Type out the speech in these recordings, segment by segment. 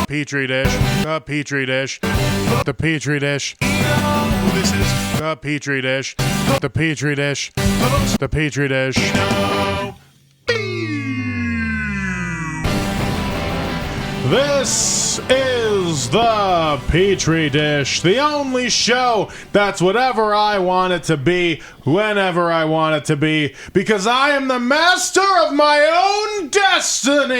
Petri dish, the Petri dish, the Petri dish. This is The Petri dish, the Petri dish, the Petri dish. This is the Petri dish, the only show that's whatever I want it to be, whenever I want it to be, because I am the master of my own destiny.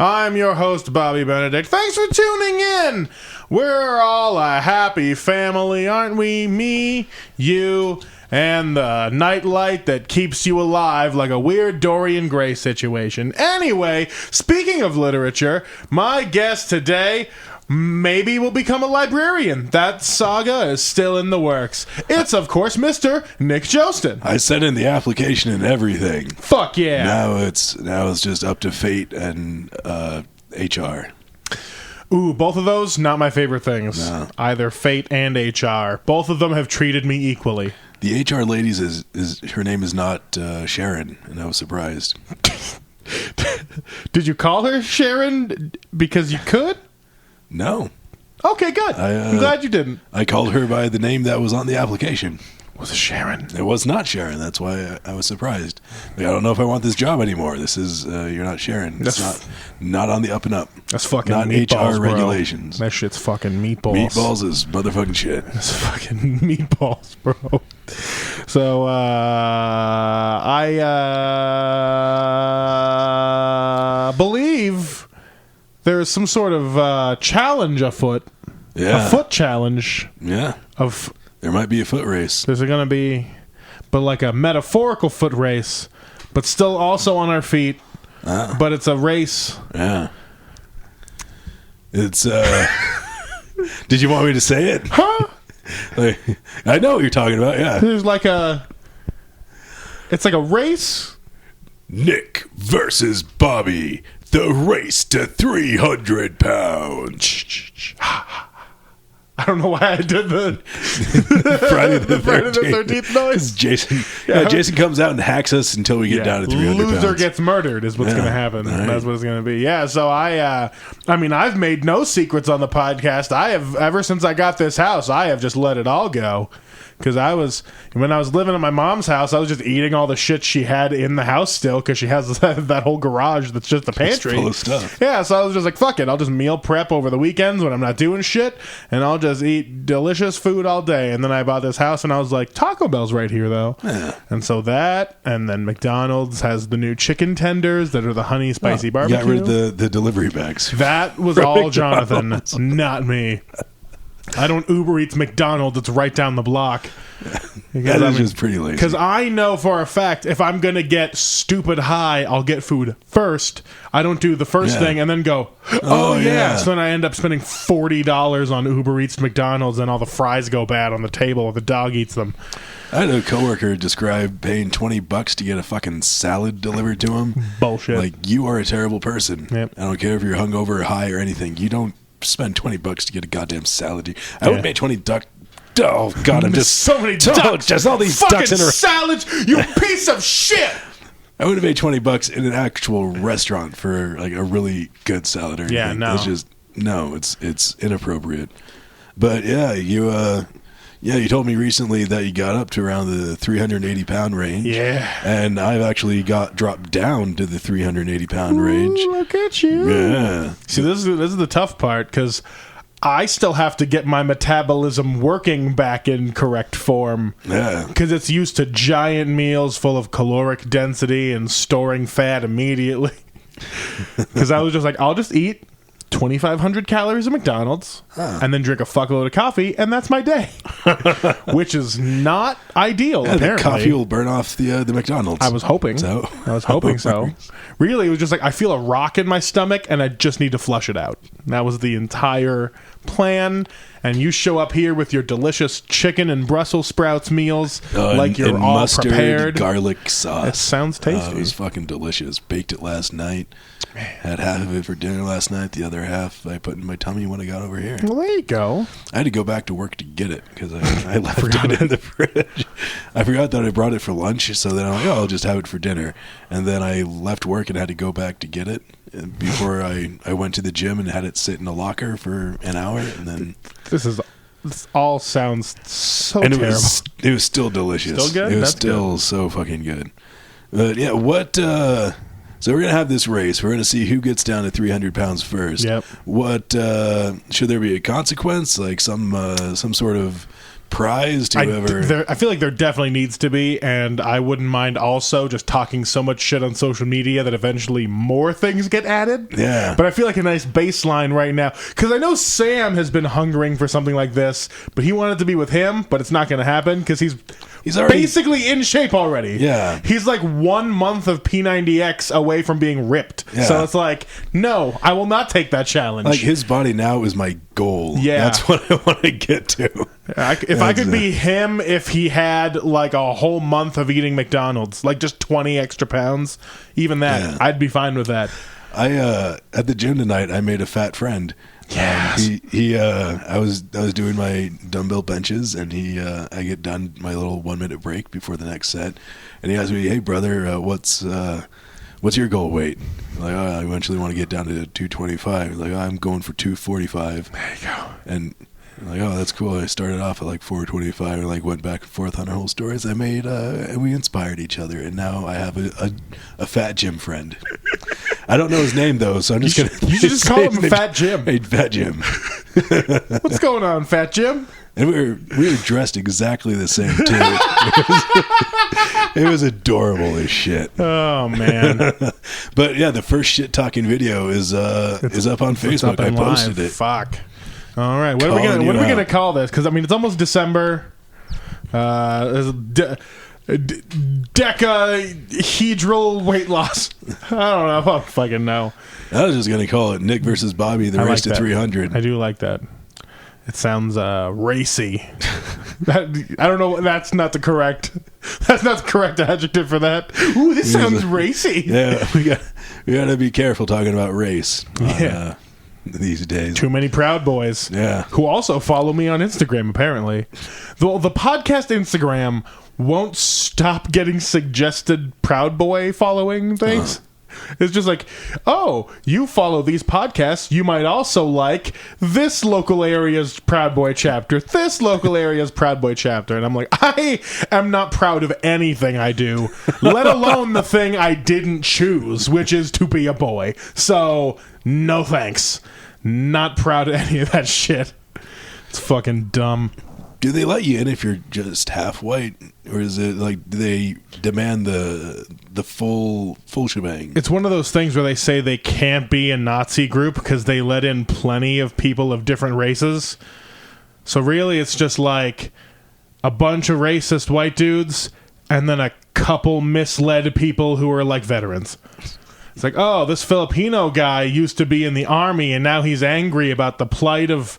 I'm your host, Bobby Benedict. Thanks for tuning in. We're all a happy family, aren't we? Me, you, and the nightlight that keeps you alive like a weird Dorian Gray situation. Anyway, speaking of literature, my guest today maybe will become a librarian. That saga is still in the works. It's, of course, Mr. Nick Josten. I sent in the application and everything. Fuck yeah. Now it's just up to fate and HR. Ooh, both of those, not my favorite things. No. Either fate and HR. Both of them have treated me equally. The HR ladies is her name is not Sharon, and I was surprised. Did you call her Sharon because you could? No. Okay, good. I'm glad you didn't. I called her by the name that was on the application. Was it Sharon? It was not Sharon. That's why I was surprised. Like, I don't know if I want this job anymore. This is you're not Sharon. It's not on the up and up. That's fucking not meatballs, HR regulations. Bro. That shit's fucking meatballs. Meatballs is motherfucking shit. That's fucking meatballs, bro. So I believe there is some sort of challenge afoot. Yeah. A foot challenge. Yeah. There might be a foot race. There's going to be, but like a metaphorical foot race, but still also on our feet. But it's a race. Yeah. It's, did you want me to say it? Huh? Like, I know what you're talking about, yeah. There's like it's like a race. Nick versus Bobby. The race to 300 pounds. I don't know why I did the Friday the 13th noise. Jason comes out and hacks us until we get down to 300 Loser pounds. gets murdered is what's going to happen. Right. That's what it's going to be. Yeah, so I mean, I've made no secrets on the podcast. I have, ever since I got this house, I have just let it all go. Because when I was living at my mom's house, I was just eating all the shit she had in the house still, because she has that whole garage that's just the pantry. It's full of stuff. Yeah, so I was just like, fuck it. I'll just meal prep over the weekends when I'm not doing shit, and I'll just eat delicious food all day. And then I bought this house, and I was like, Taco Bell's right here, though. Yeah. And so that, and then McDonald's has the new chicken tenders that are the honey spicy barbecue. Got rid of the delivery bags. That was all Jonathan, not me. I don't Uber Eats McDonald's. It's right down the block. That is just pretty lazy. Because I know for a fact if I'm going to get stupid high, I'll get food first. I don't do the first thing and then go, oh yeah. So then I end up spending $40 on Uber Eats McDonald's, and all the fries go bad on the table or the dog eats them. I had a coworker describe paying $20 to get a fucking salad delivered to him. Bullshit. Like, you are a terrible person. Yep. I don't care if you're hungover or high or anything. You don't spend $20 to get a goddamn salad. I would pay $20. Oh God, I'm just so many ducks. Just all these fucking ducks in a salads. You piece of shit. I would have paid $20 in an actual restaurant for like a really good salad or anything. Yeah, no. It's just it's inappropriate. But yeah, you told me recently that you got up to around the 380 pound range. Yeah. And I've actually dropped down to the 380 pound range. Look at you. Yeah. See, this is the tough part, because I still have to get my metabolism working back in correct form. Yeah. Because it's used to giant meals full of caloric density and storing fat immediately. Because I was just like, I'll just eat 2,500 calories of McDonald's and then drink a fuckload of coffee, and that's my day. Which is not ideal, apparently. The coffee will burn off the McDonald's. I was hoping. So. Really, it was just like, I feel a rock in my stomach, and I just need to flush it out. That was the entire plan. And you show up here with your delicious chicken and Brussels sprouts meals, like you're all mustard, prepared. Garlic sauce. It sounds tasty. It was fucking delicious. Baked it last night. Had half of it for dinner last night. The other half I put in my tummy when I got over here. Well, there you go. I had to go back to work to get it because I left it in the fridge. I forgot that I brought it for lunch, so then I'm like, I'll just have it for dinner. And then I left work and had to go back to get it. before I went to the gym and had it sit in a locker for an hour, and then This all sounds so and terrible. it was still delicious. Still good? It was That's still so fucking good. But yeah, so we're gonna have this race. We're gonna see who gets down to 300 pounds first. Yep. What should there be a consequence, like some sort of prize to whoever? I feel like there definitely needs to be, and I wouldn't mind also just talking so much shit on social media that eventually more things get added. Yeah. But I feel like a nice baseline right now, because I know Sam has been hungering for something like this, but he wanted to be with him, but it's not going to happen because he's already basically in shape already. Yeah. He's like 1 month of P90X away from being ripped. Yeah. So it's like, no, I will not take that challenge. Like, his body now is my goal. Yeah. That's what I want to get to. If I could be him, if he had like a whole month of eating McDonald's, like just 20 extra pounds, even that, Yeah. I'd be fine with that. I at the gym tonight, I made a fat friend. Yes. I was doing my dumbbell benches, and I get done my little 1 minute break before the next set, and he asked me, "Hey brother, what's your goal weight?" I'm like, I eventually want to get down to 225. He's like, I'm going for 245. There you go. And I'm like, oh, that's cool. I started off at like 425 and like went back and forth on our whole stories I made, and we inspired each other. And now I have a fat Jim friend. I don't know his name though, so I'm just gonna. You should just call him Fat Jim. Hey, Fat Jim. What's going on, Fat Jim? And we were dressed exactly the same too. It was adorable as shit. Oh man! But yeah, the first shit talking video is up on Facebook. Up I and posted live. it. Fuck. All right, what are we Calling you gonna out. call this? Because I mean, it's almost December. There's decahedral weight loss. I don't know. I don't fucking know. I was just gonna call it Nick versus Bobby, the I race like to that. 300. I do like that. It sounds racy. I don't know. That's not the correct adjective for that. Ooh, this sounds racy. Yeah, we gotta be careful talking about race. Yeah. These days. Too many Proud Boys. Yeah. Who also follow me on Instagram, apparently. The podcast Instagram won't stop getting suggested Proud Boy following things. It's just like, oh, you follow these podcasts, you might also like this local area's Proud Boy chapter, this local area's Proud Boy chapter. And I'm like, I am not proud of anything I do, let alone the thing I didn't choose, which is to be a boy. So, no thanks. Not proud of any of that shit. It's fucking dumb. Do they let you in if you're just half white, or is it like, do they demand the full shebang? It's one of those things where they say they can't be a Nazi group because they let in plenty of people of different races. So really, it's just like a bunch of racist white dudes and then a couple misled people who are like veterans. It's like, oh, this Filipino guy used to be in the army and now he's angry about the plight of,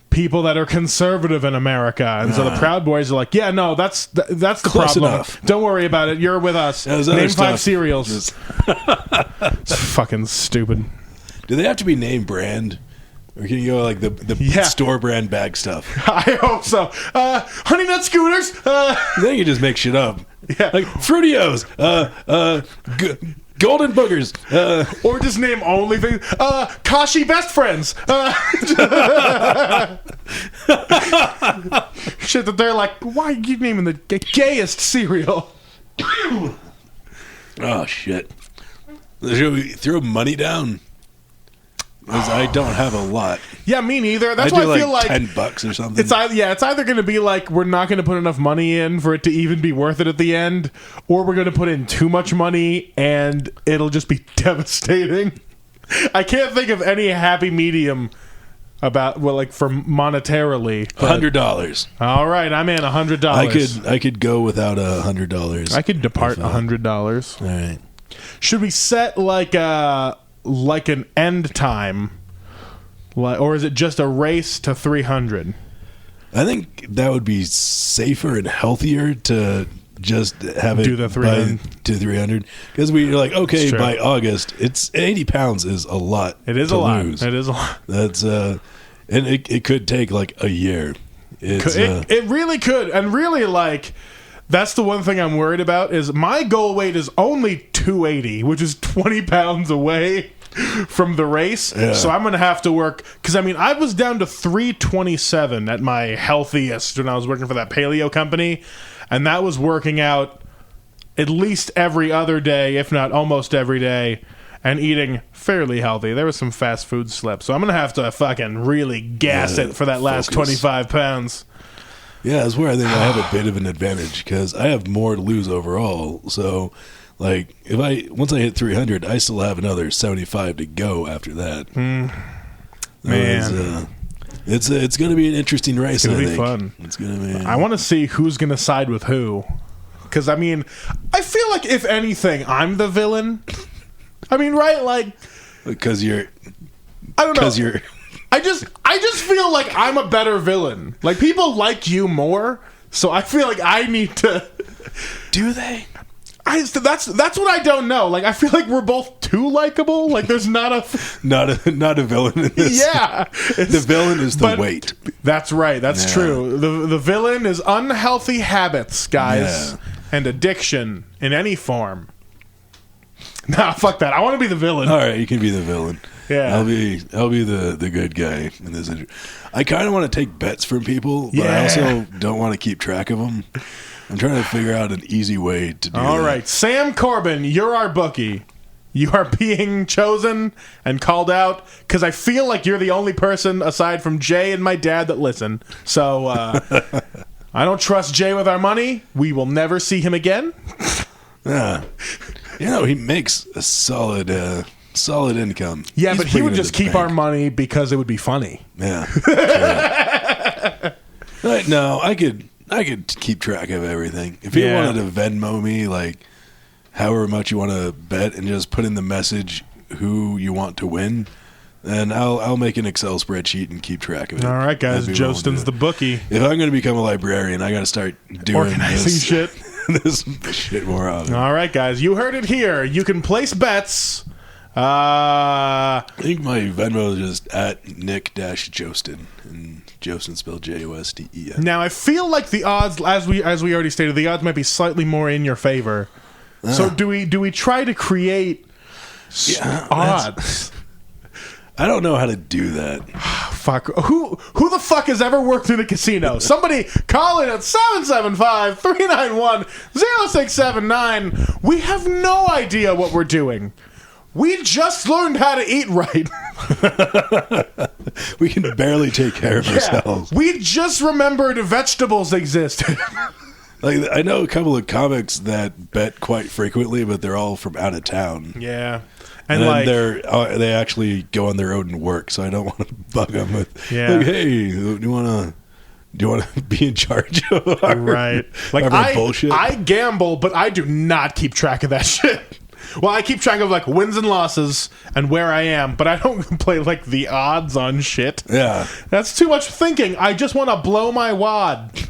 people that are conservative in America. And so the Proud Boys are like, yeah, no, that's the Close problem. enough. Don't worry about it. You're with us. Yeah, there's other Name stuff. 5 cereals. It's fucking stupid. Do they have to be name brand? Or can you go like the store brand bag stuff? I hope so. Honey Nut Scooters. Then you just make shit up. Yeah. Like Fruitios, Golden Boogers, Or just name only things. Kashi Best Friends. Shit that they're like, why are you naming the gayest cereal? oh shit! Should we throw money down? Because I don't have a lot. Yeah, me neither. That's I why do I feel like $10 or something. it's either going to be like we're not going to put enough money in for it to even be worth it at the end, or we're going to put in too much money and it'll just be devastating. I can't think of any happy medium for monetarily. $100. All right, I'm in $100. I could go without $100. I could depart $100. All right. Should we set like an end time, or is it just a race to 300? I think that would be safer and healthier to just have it Do the 300. to 300, because we're like, okay, It's true. by August, it's 80 pounds is a lot. It is to a lot. lose. It is a lot. That's and it could take like a year. It's It really could, and really like That's the one thing I'm worried about is my goal weight is only 280, which is 20 pounds away from the race. Yeah. So I'm going to have to work, because I mean, I was down to 327 at my healthiest when I was working for that paleo company, and that was working out at least every other day, if not almost every day, and eating fairly healthy. There was some fast food slip, so I'm going to have to fucking really gas it for that last 25 pounds. Yeah, that's where I think I have a bit of an advantage because I have more to lose overall. So, like, once I hit 300, I still have another 75 to go after that. Man, it's going to be an interesting race. It's going to be fun. It's going to be. I want to see who's going to side with who, because I mean, I feel like if anything, I'm the villain. I mean, right? Like, because you're. I don't know. Because you're. I just feel like I'm a better villain. Like, people like you more, so I feel like I need to. Do they? That's what I don't know. Like, I feel like we're both too likable. Like, there's not a villain in this. Yeah, the villain is the weight. That's right. That's true. The villain is unhealthy habits, guys, and addiction in any form. Nah, fuck that. I want to be the villain. All right, you can be the villain. Yeah, I'll be the good guy in this. I kind of want to take bets from people, but I also don't want to keep track of them. I'm trying to figure out an easy way to do that. All right, Sam Corbin, you're our bookie. You are being chosen and called out because I feel like you're the only person aside from Jay and my dad that listen. So I don't trust Jay with our money. We will never see him again. Yeah, he makes a solid income. Yeah, He's but he would bringing it just to the keep bank. our money because it would be funny. Yeah. Right, no, I could keep track of everything. If you wanted to Venmo me, like, however much you want to bet and just put in the message who you want to win, then I'll make an Excel spreadsheet and keep track of it. All right, guys. Josten's the bookie. If I'm going to become a librarian, I got to start doing organizing shit. this shit more often. All right, guys. You heard it here. You can place bets. I think my Venmo is just at Nick-Josten, and Josten spelled Josten. Now I feel like the odds, as we already stated, the odds might be slightly more in your favor. So do we try to create odds? I don't know how to do that. Fuck. Who the fuck has ever worked in a casino? Somebody call in at 775-391-0679. We have no idea what we're doing. We just learned how to eat right. We can barely take care of ourselves. We just remembered vegetables existed. Like, I know a couple of comics that bet quite frequently, but they're all from out of town. Yeah. And like, they actually go on their own work, so I don't want to bug them with, like, hey, do you want to be in charge of our, like our bullshit? I gamble, but I do not keep track of that shit. Well, I keep track of, like, wins and losses and where I am, but I don't play, like, the odds on shit. Yeah. That's too much thinking. I just want to blow my wad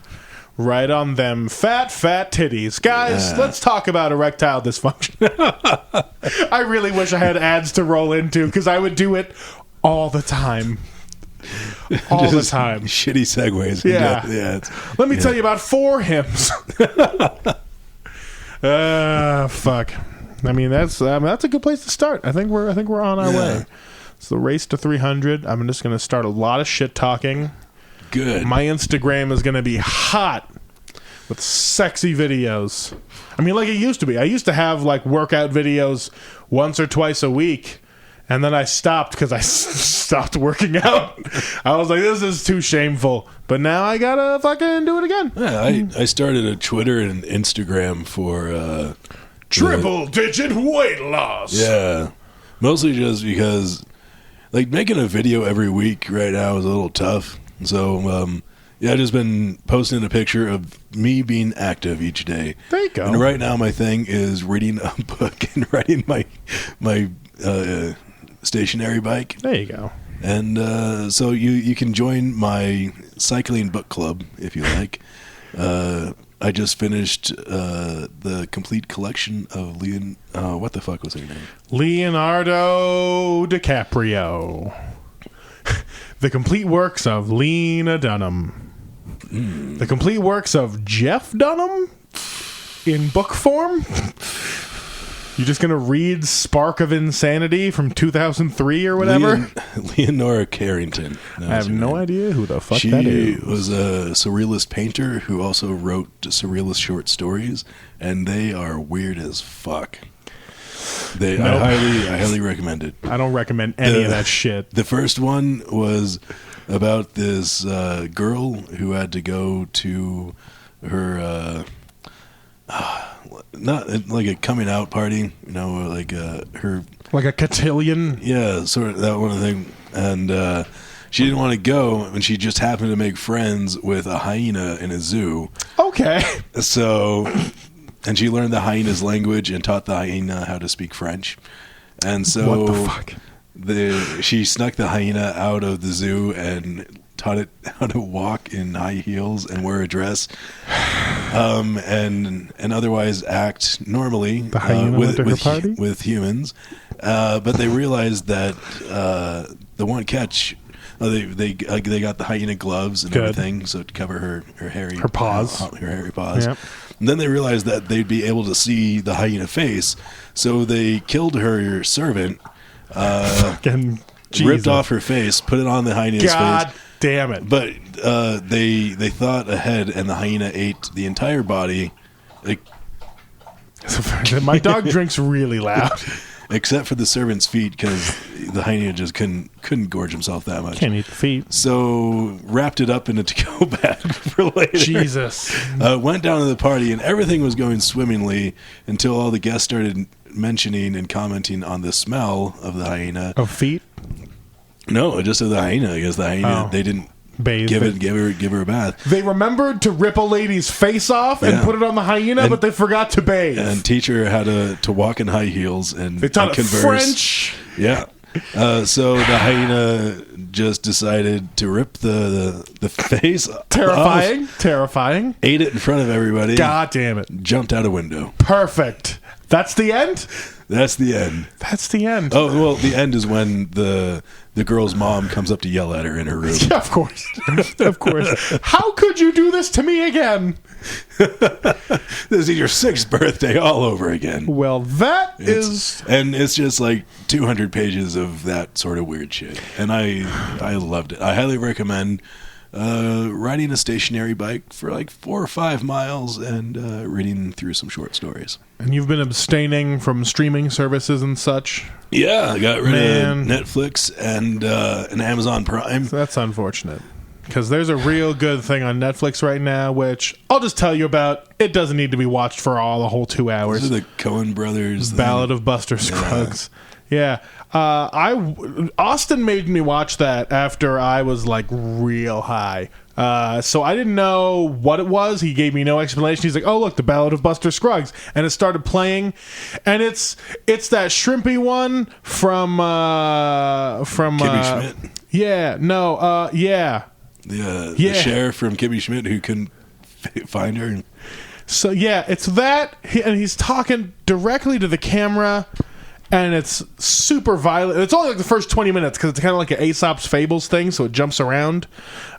right on them fat titties. Guys, let's talk about erectile dysfunction. I really wish I had ads to roll into, because I would do it all the time. All the time. Shitty segues. Yeah. Let me tell you about 4 hymns. Fuck. I mean, that's a good place to start. I think we're on our way. It's the race to 300. I'm just going to start a lot of shit talking. Good. My Instagram is going to be hot with sexy videos. I mean, like it used to be. I used to have, like, workout videos once or twice a week, and then I stopped because I stopped working out. I was like, this is too shameful. But now I gotta fucking do it again. Yeah, I started a Twitter and Instagram for triple-digit weight loss. Yeah. Mostly just because, like, making a video every week right now is a little tough. So, I've just been posting a picture of me being active each day. There you go. And right now my thing is reading a book and riding my stationary bike. There you go. And so you can join my cycling book club if you like. I just finished the complete collection of what the fuck was her name? Leonardo DiCaprio. The complete works of Lena Dunham. The complete works of Jeff Dunham? in book form? You're just going to read Spark of Insanity from 2003 or whatever? Leonora Carrington. I have no idea who the fuck She that is. was a surrealist painter who also wrote surrealist short stories, and they are weird as fuck. I highly recommend it. I don't recommend any of that shit. The first one was about this girl who had to go to her not like a coming out party, like her, like a cotillion. Yeah, sort of that one thing. And she didn't want to go, and she just happened to make friends with a hyena in a zoo. Okay. So, and she learned the hyena's language and taught the hyena how to speak French. And so, what the fuck? She snuck the hyena out of the zoo and taught it how to walk in high heels and wear a dress, and otherwise act normally the hyena went to her party? With humans. But they realized that the one catch, they got the hyena gloves and everything, so to cover her hairy paws, her hairy paws. Yep. And then they realized that they'd be able to see the hyena face, so they killed her servant. Fucking ripped off her face, put it on the hyena's face. God damn it! But they thought ahead, and the hyena ate the entire body. My dog drinks really loud. Except for the servant's feet, because the hyena just couldn't gorge himself that much. Can't eat the feet. So wrapped it up in a to-go bag for later. Jesus. Went down to the party, and everything was going swimmingly until all the guests started mentioning and commenting on the smell of the hyena. Of feet? No, just of the hyena. I guess the hyena, they didn't give her a bath. They remembered to rip a lady's face off and put it on the hyena, but they forgot to bathe. And teach her how to walk in high heels and they taught her French. Yeah. So the hyena just decided to rip the face Terrifying. off, Terrifying. ate it in front of everybody. God damn it. Jumped out a window. Perfect. That's the end? That's the end. That's the end. Oh, well, the end is when the girl's mom comes up to yell at her in her room. Yeah, of course. Of course. How could you do this to me again? This is your 6th birthday all over again. Well, and it's just like 200 pages of that sort of weird shit. And I loved it. I highly recommend riding a stationary bike for like 4 or 5 miles and reading through some short stories. And you've been abstaining from streaming services and such? Yeah, I got rid of Netflix and Amazon Prime. So that's unfortunate. Because there's a real good thing on Netflix right now, which I'll just tell you about. It doesn't need to be watched for the whole 2 hours. These are the Coen brothers. Ballad of Buster Scruggs. Yeah. Austin made me watch that after I was like real high. So I didn't know what it was. He gave me no explanation. He's like, "Oh, look, the Ballad of Buster Scruggs," and it started playing, and it's that shrimpy one from Kimmy Schmidt. Yeah, no, yeah. The sheriff from Kimmy Schmidt who couldn't find her. So yeah, it's that, and he's talking directly to the camera. And it's super violent. It's only like the first 20 minutes because it's kind of like an Aesop's Fables thing, so it jumps around.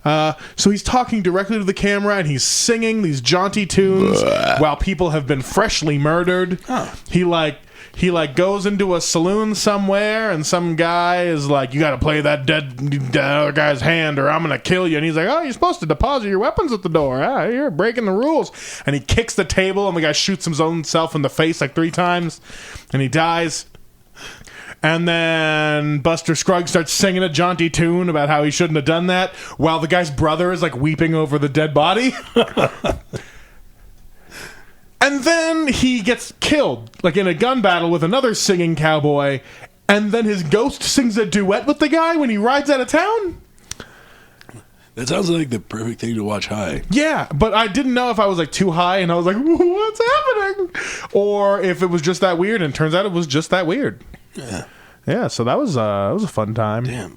So he's talking directly to the camera, and he's singing these jaunty tunes while people have been freshly murdered. Huh. He goes into a saloon somewhere, and some guy is like, "You got to play that dead other guy's hand, or I'm gonna kill you." And he's like, "Oh, you're supposed to deposit your weapons at the door. You're breaking the rules." And he kicks the table, and the guy shoots his own self in the face like 3 times, and he dies. And then Buster Scruggs starts singing a jaunty tune about how he shouldn't have done that, while the guy's brother is like weeping over the dead body. And then he gets killed, like in a gun battle with another singing cowboy. And then his ghost sings a duet with the guy when he rides out of town. That sounds like the perfect thing to watch high. Yeah, but I didn't know if I was like too high and I was like, "What's happening?" Or if it was just that weird, and it turns out it was just that weird. Yeah, so that was a fun time. Damn,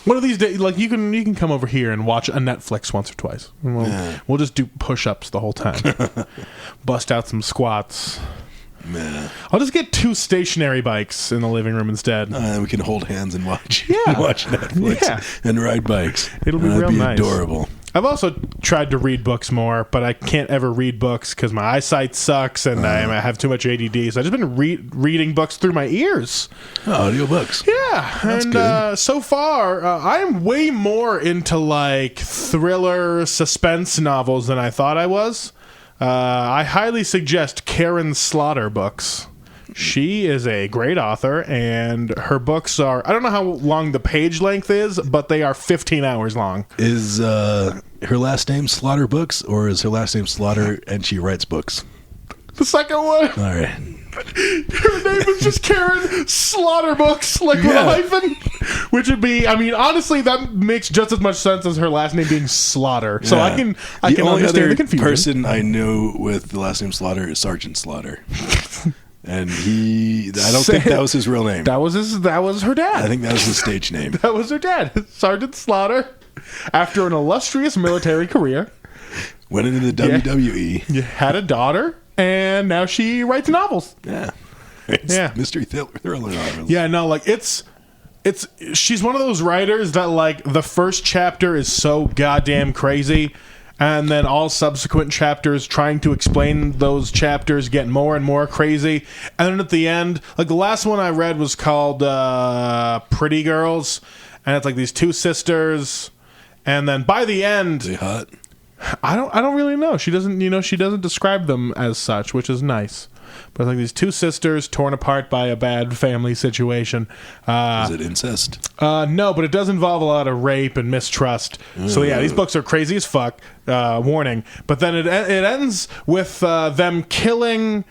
one of these days, like you can come over here and watch a Netflix once or twice. We'll just do push-ups the whole time, bust out some squats. Man. I'll just get 2 stationary bikes in the living room instead. We can hold hands and watch. Yeah. Watch Netflix and ride bikes. It'll be real nice. Adorable. I've also tried to read books more, but I can't ever read books because my eyesight sucks and I have too much ADD. So I've just been reading books through my ears. Oh, audiobooks. Yeah, That's and good. so far, I am way more into like thriller suspense novels than I thought I was. I highly suggest Karen Slaughter books. She is a great author, and her books are... I don't know how long the page length is, but they are 15 hours long. Is her last name Slaughter Books, or is her last name Slaughter and she writes books? The second one. All right. Her name is just Karen Slaughter Books, like with a hyphen. Which would be... I mean, honestly, that makes just as much sense as her last name being Slaughter. So I can understand the confusion. The person I know with the last name Slaughter is Sergeant Slaughter. And I don't think that was his real name. That was her dad. I think that was his stage name. That was her dad, Sergeant Slaughter. After an illustrious military career, went into the WWE. Had a daughter, and now she writes novels. Yeah, mystery thriller novels. Yeah, no, like she's one of those writers that like the first chapter is so goddamn crazy. And then all subsequent chapters trying to explain those chapters get more and more crazy. And then at the end, like the last one I read was called Pretty Girls. And it's like these two sisters. And then by the end... Are they hot? I don't really know. She doesn't describe them as such, which is nice. But like these two sisters torn apart by a bad family situation. Is it incest? No, but it does involve a lot of rape and mistrust. So yeah, these books are crazy as fuck. Warning. But then it ends with them killing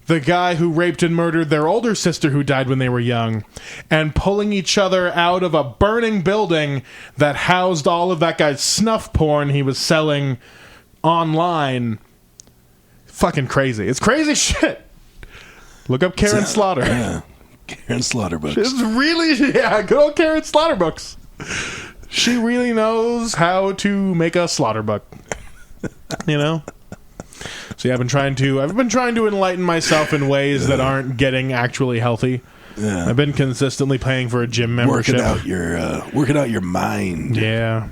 the guy who raped and murdered their older sister who died when they were young, and pulling each other out of a burning building that housed all of that guy's snuff porn he was selling online. Fucking crazy. It's crazy shit. Look up Karen Slaughter. Yeah. Karen Slaughter books. It's really, good old Karen Slaughter books. She really knows how to make a slaughter book. You know? So yeah, I've been trying to enlighten myself in ways that aren't getting actually healthy. Yeah. I've been consistently paying for a gym membership. Working out your mind. Yeah.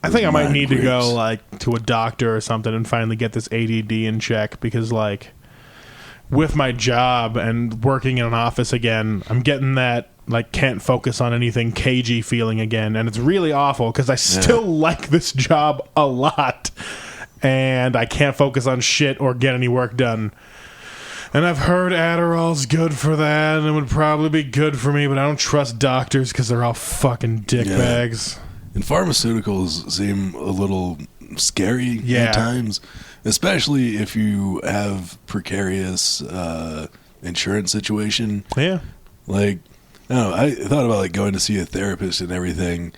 I think I might need to go like to a doctor or something and finally get this ADD in check, because like with my job and working in an office again, I'm getting that like can't focus on anything cagey feeling again, and it's really awful because I still like this job a lot, and I can't focus on shit or get any work done. And I've heard Adderall's good for that, and it would probably be good for me, but I don't trust doctors because they're all fucking dickbags. And pharmaceuticals seem a little scary at times, especially if you have precarious insurance situation. Yeah. Like, I don't know, I thought about like going to see a therapist and everything,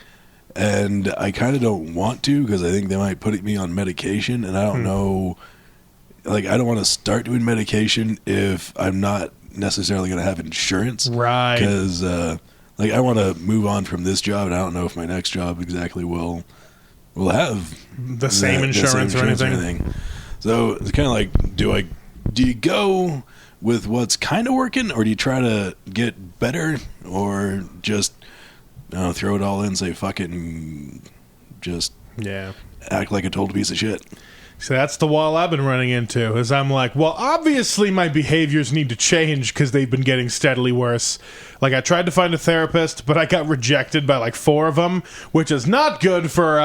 and I kind of don't want to because I think they might put me on medication, and I don't know, like, I don't want to start doing medication if I'm not necessarily going to have insurance. Right. Because, like, I want to move on from this job, and I don't know if my next job exactly will have the same insurance or anything. So it's kind of like, do you go with what's kind of working, or do you try to get better, or just throw it all in, say fuck it, and just act like a total piece of shit? So that's the wall I've been running into, is I'm like, well, obviously my behaviors need to change because they've been getting steadily worse. Like, I tried to find a therapist, but I got rejected by like 4 of them, which is not good for,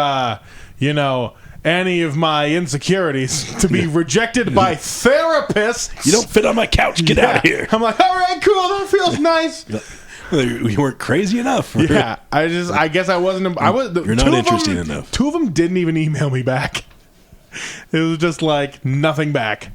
any of my insecurities, to be rejected by therapists. You don't fit on my couch. Get out of here. I'm like, all right, cool. That feels nice. You weren't crazy enough. Yeah, I guess I wasn't. You're not interesting enough. 2 of them didn't even email me back. It was just like nothing back.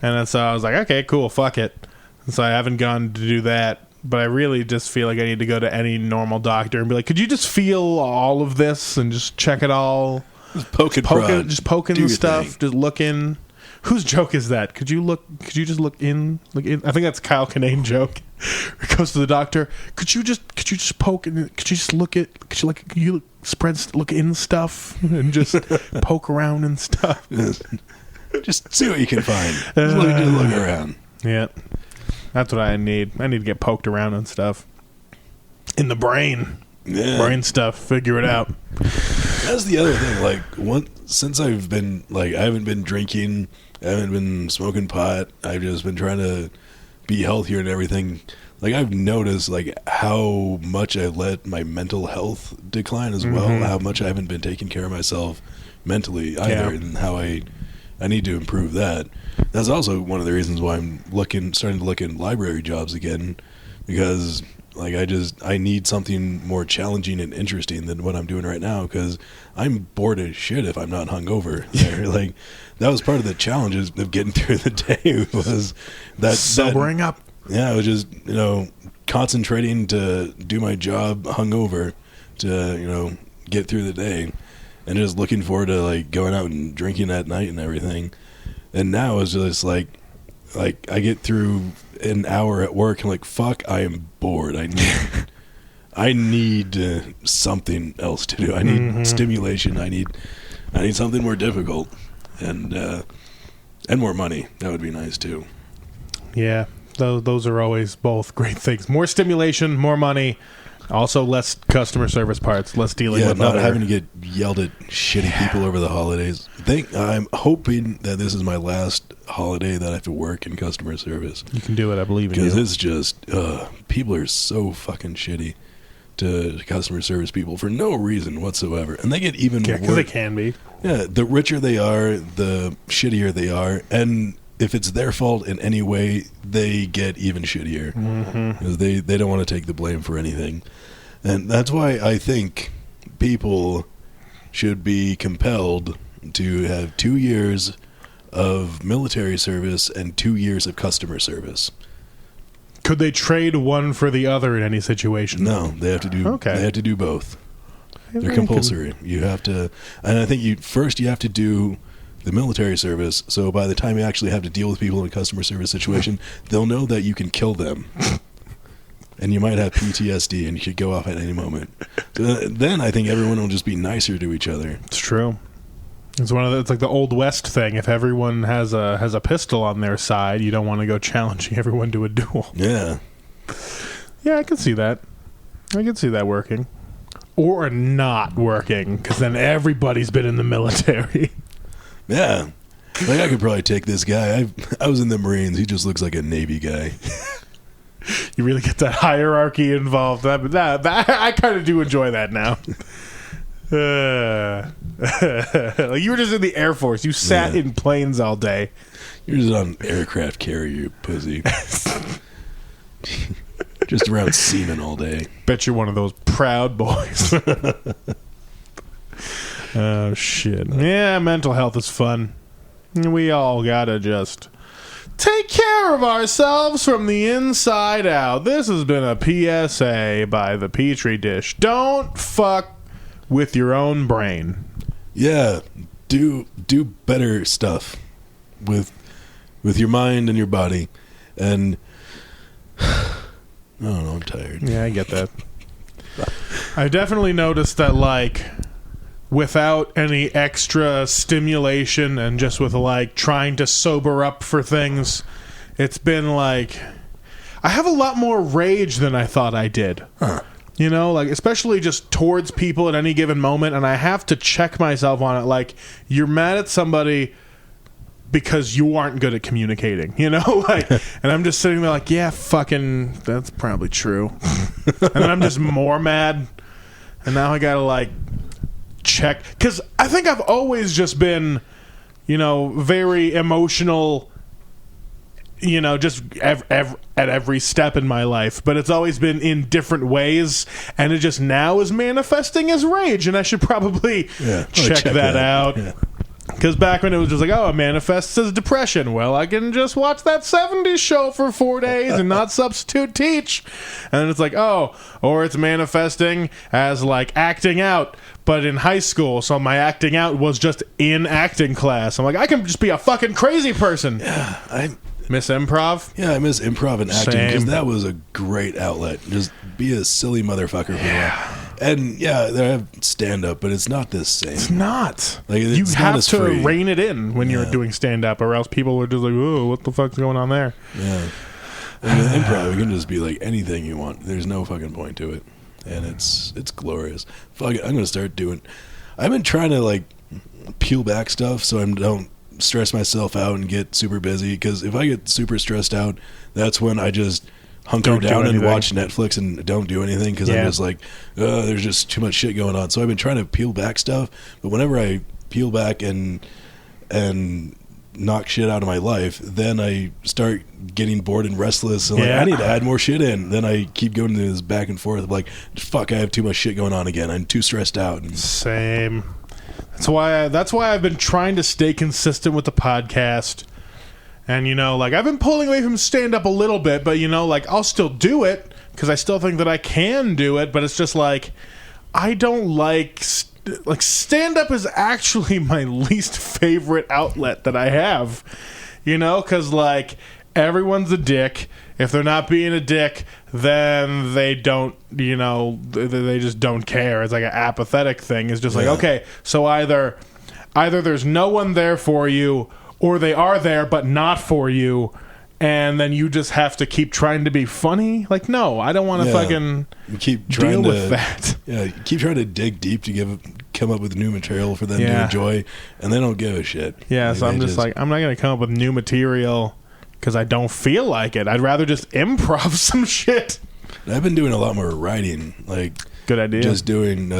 And so I was like, okay, cool, fuck it. And so I haven't gone to do that. But I really just feel like I need to go to any normal doctor and be like, could you just feel all of this and just check it all? Just poke it. Just poking the stuff. Thing. Just look in. Whose joke is that? Could you just look in? I think that's Kyle Kinane joke. He goes to the doctor. Could you just poke and could you just look in stuff and just poke around and stuff. Just see what you can find. Just look around. Yeah, that's what I need. I need to get poked around and stuff in the brain. Yeah. Brain stuff. Figure it out. That's the other thing. Like, since I've been, like, I haven't been drinking, I haven't been smoking pot, I've just been trying to be healthier and everything. Like, I've noticed, like, how much I let my mental health decline as well, how much I haven't been taking care of myself mentally either, and how I need to improve that. That's also one of the reasons why I'm starting to look in library jobs again, because, like, I need something more challenging and interesting than what I'm doing right now, because I'm bored as shit if I'm not hungover. Like, that was part of the challenges of getting through the day, was that sobering up. Yeah, I was just, concentrating to do my job hungover to, get through the day, and just looking forward to, like, going out and drinking at night and everything. And now it's just like I get through an hour at work and, like, fuck, I am bored. I need something else to do. I need stimulation. I need something more difficult, and more money. That would be nice too. Yeah. Those are always both great things. More stimulation, more money, also less customer service parts, less dealing with not having to get yelled at shitty people over the holidays. I'm hoping that this is my last holiday that I have to work in customer service. You can do it, I believe in you. Because it's just, people are so fucking shitty to customer service people for no reason whatsoever. And they get even worse. Because they can be. Yeah, the richer they are, the shittier they are. And if it's their fault in any way, they get even shittier, because they don't want to take the blame for anything. And that's why I think people should be compelled to have 2 years of military service and 2 years of customer service. Could they trade one for the other in any situation? No, they have to do. Okay. They have to do both. They're compulsory. You have to, and I think you have to do the military service, so by the time you actually have to deal with people in a customer service situation, they'll know that you can kill them, and you might have PTSD, and you could go off at any moment. So then I think everyone will just be nicer to each other. It's true. It's it's like the Old West thing. If everyone has a pistol on their side, you don't want to go challenging everyone to a duel. Yeah. Yeah, I can see that. I can see that working, or not working, because then everybody's been in the military. Yeah. Like, I could probably take this guy. I was in the Marines. He just looks like a Navy guy. You really get that hierarchy involved. That I kind of do enjoy that now. Like, you were just in the Air Force. You sat in planes all day. You're just on aircraft carrier, you pussy. Just around seamen all day. Bet you're one of those proud boys. Oh, shit. Yeah, mental health is fun. We all gotta just take care of ourselves from the inside out. This has been a PSA by the Petri Dish. Don't fuck with your own brain. Yeah, do better stuff with your mind and your body. And I don't know, I'm tired. Yeah, I get that. I definitely noticed that, like, without any extra stimulation and just with, like, trying to sober up for things, it's been like I have a lot more rage than I thought I did. Huh. You know, like, especially just towards people at any given moment, and I have to check myself on it. Like, you're mad at somebody because you aren't good at communicating, you know? Like, and I'm just sitting there like, yeah, fucking, that's probably true. And then I'm just more mad, and now I gotta, like, check. Because I think I've always just been, very emotional, just at every step in my life, but it's always been in different ways, and it just now is manifesting as rage, and I should probably check that out. Yeah. Because back when it was just like, oh, it manifests as depression. Well, I can just watch that 70s show for 4 days and not substitute teach. And then it's like, oh, or it's manifesting as, like, acting out, but in high school. So my acting out was just in acting class. I'm like, I can just be a fucking crazy person. Yeah, I miss improv. Yeah, I miss improv and acting because that was a great outlet. Just be a silly motherfucker for that. And yeah, they have stand up, but it's not the same. It's not. Like, you have to rein it in when you're doing stand up, or else people are just like, "Oh, what the fuck's going on there?" Yeah. And with improv, you can just be like anything you want. There's no fucking point to it, and it's glorious. Fuck it, I'm gonna start doing. I've been trying to like peel back stuff so I don't stress myself out and get super busy, because if I get super stressed out, that's when I just hunker down and watch Netflix and don't do anything, because I'm just like, there's just too much shit going on. So I've been trying to peel back stuff, but whenever I peel back and knock shit out of my life, then I start getting bored and restless and like, I need to add more shit in. Then I keep going to this back and forth of like, fuck, I have too much shit going on again. I'm too stressed out. Same. That's why I've been trying to stay consistent with the podcast. And, you know, like, I've been pulling away from stand-up a little bit, but, you know, like, I'll still do it because I still think that I can do it, but it's just like, I don't like stand-up is actually my least favorite outlet that I have, you know, because, like, everyone's a dick. If they're not being a dick, then they don't, you know, they just don't care. It's like an apathetic thing. It's just like, okay, so either there's no one there for you, or they are there but not for you, and then you just have to keep trying to be funny. Like, no, I don't want to fucking deal with that. Yeah, keep trying to dig deep to come up with new material for them to enjoy, and they don't give a shit. Yeah, so I'm just like, I'm not going to come up with new material because I don't feel like it. I'd rather just improv some shit. I've been doing a lot more writing. Like, good idea. Just doing...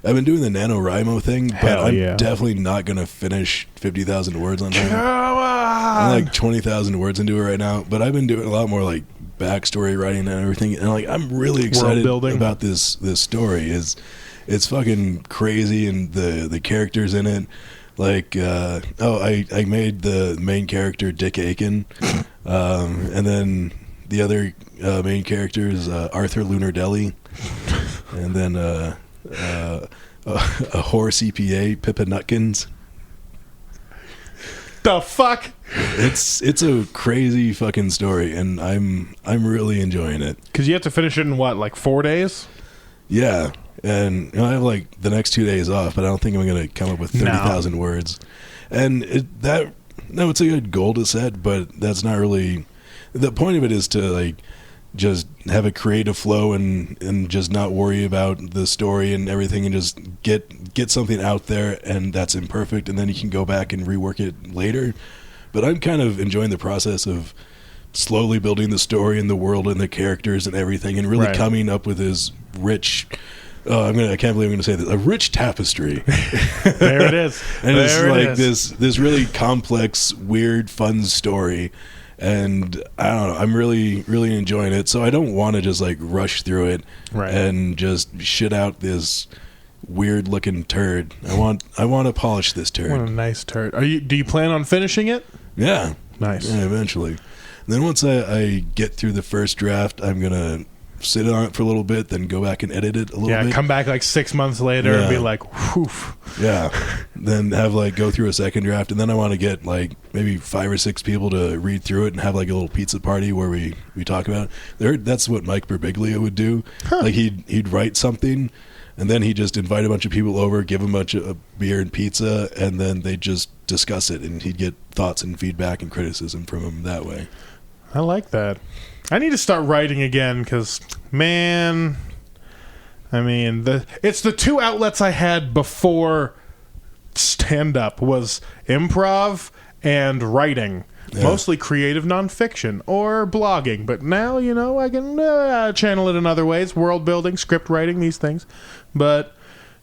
I've been doing the NaNoWriMo thing, but I'm definitely not going to finish 50,000 words on time. I'm like 20,000 words into it right now, but I've been doing a lot more like backstory writing and everything, and like I'm really excited about this story. It's fucking crazy, and the characters in it. Like, I made the main character Dick Aiken, and then the other main character is Arthur Lunardelli, and then a horse EPA, Pippa Nutkins. The fuck? It's a crazy fucking story, and I'm really enjoying it. Because you have to finish it in what, like 4 days? Yeah, and you know, I have like the next 2 days off, but I don't think I'm going to come up with 30,000 words. And it's a good goal to set, but that's not really the point of it. Is to like just have a creative flow and just not worry about the story and everything, and just get something out there, and that's imperfect, and then you can go back and rework it later. But I'm kind of enjoying the process of slowly building the story and the world and the characters and everything, and really coming up with this rich I can't believe I'm going to say this, a rich tapestry. There it is. And it's like this really complex, weird, fun story. And I don't know, I'm really, really enjoying it. So I don't want to just like rush through it and just shit out this weird looking turd. I want to polish this turd. What a nice turd. Do you plan on finishing it? Yeah. Nice. Yeah, eventually. And then once I get through the first draft, I'm gonna sit on it for a little bit, then go back and edit it a little bit. Yeah, come back like 6 months later and be like, whew. Yeah. Then have like go through a second draft, and then I want to get like maybe 5 or 6 people to read through it and have like a little pizza party where we talk about it. That's what Mike Birbiglia would do. Like he'd write something, and then he'd just invite a bunch of people over, give them a bunch of beer and pizza, and then they'd just discuss it, and he'd get thoughts and feedback and criticism from them that way. I like that. I need to start writing again because, man, I mean, it's the two outlets I had before stand-up was improv and writing. Yeah. Mostly creative nonfiction or blogging. But now, you know, I can channel it in other ways. World building, script writing, these things. But,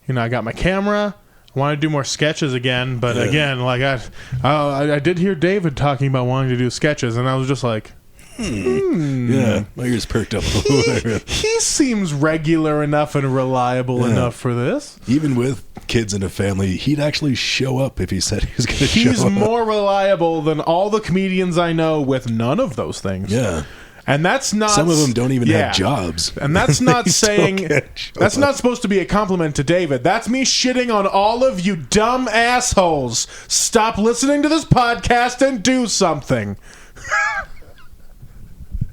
you know, I got my camera. I want to do more sketches again. But again, like I did hear David talking about wanting to do sketches. And I was just like... Yeah, my ears perked up a little bit. He seems regular enough and reliable enough for this. Even with kids in a family, he'd actually show up if he said he was going to show up. He's more reliable than all the comedians I know with none of those things. Yeah. And that's not... Some of them don't even have jobs. And that's not saying... That's not supposed to be a compliment to David. That's me shitting on all of you dumb assholes. Stop listening to this podcast and do something.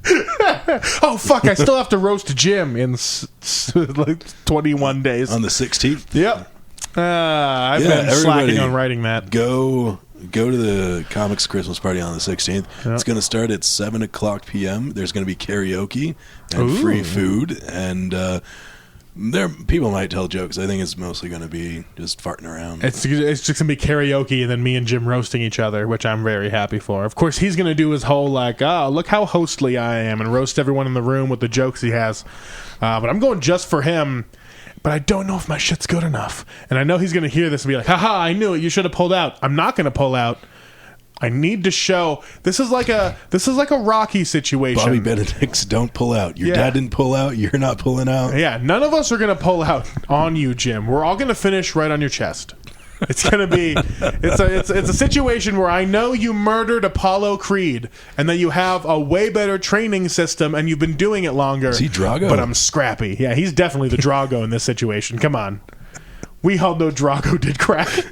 Oh fuck, I still have to roast Jim in like 21 days. On the 16th? Yep. I've been slacking on writing that. Go to the Comics Christmas party on the 16th. Yep. It's going to start at 7 o'clock p.m. There's going to be karaoke and free food. And People might tell jokes. I think it's mostly going to be just farting around. It's just going to be karaoke and then me and Jim roasting each other, which I'm very happy for. Of course, he's going to do his whole, like, oh, look how hostly I am, and roast everyone in the room with the jokes he has. But I'm going just for him, but I don't know if my shit's good enough. And I know he's going to hear this and be like, haha, I knew it, you should have pulled out. I'm not going to pull out. I need to show this is like a Rocky situation. Bobby Benedict's don't pull out. Your dad didn't pull out. You're not pulling out. Yeah, none of us are going to pull out on you, Jim. We're all going to finish right on your chest. It's going to be it's a situation where I know you murdered Apollo Creed and that you have a way better training system and you've been doing it longer. Is he Drago? But I'm scrappy. Yeah, he's definitely the Drago in this situation. Come on. We all know Drago did crack.